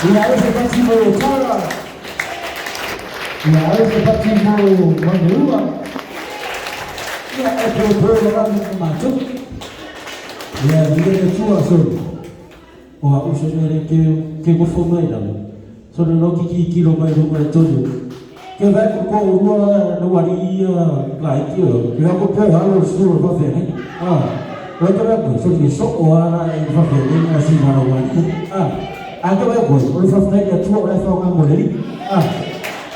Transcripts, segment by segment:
Inaweza katibu utawala, inaweza katibu mamerua, ya epotola kama macho, ya vile chua sori, wa ushomere ke kufuma idamu, sori loki kilo mai tojo, ke vai ko urua no wari like yo, ke ko pe halo suru ba fe Waktu aku sudah besok orang yang berfakir masih melawan ada apa? Orang berfakir dia tua orang orang modern.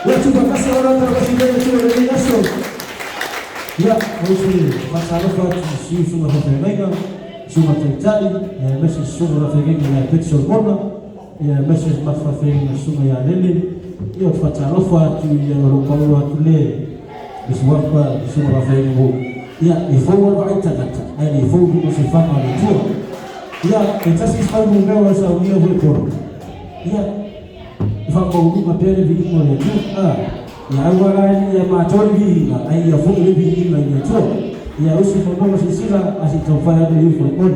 Ya coba kasih orang terkasih dia tua dari nasional. Ya, mesti masalah fasi semua berfakir mereka semua terjadi. Ya, mesti semua berfakir yang betul mana. Ya, mesti berfakir semua yang lain. Ya, masalah fasi yang orang tu le. Biswapa semua berfakir bu. Ya, ifungwa kwa internet, yani ifungu kusifanya mtu. Ya, itasifanya mungawa sa unia huko. Ya, ifanga huduma pele vilimo ya tu. Ya, wala ya matori na ai ya fungu hivi na ya tu. Ya, usifunga sisila asitofanya hivi kwa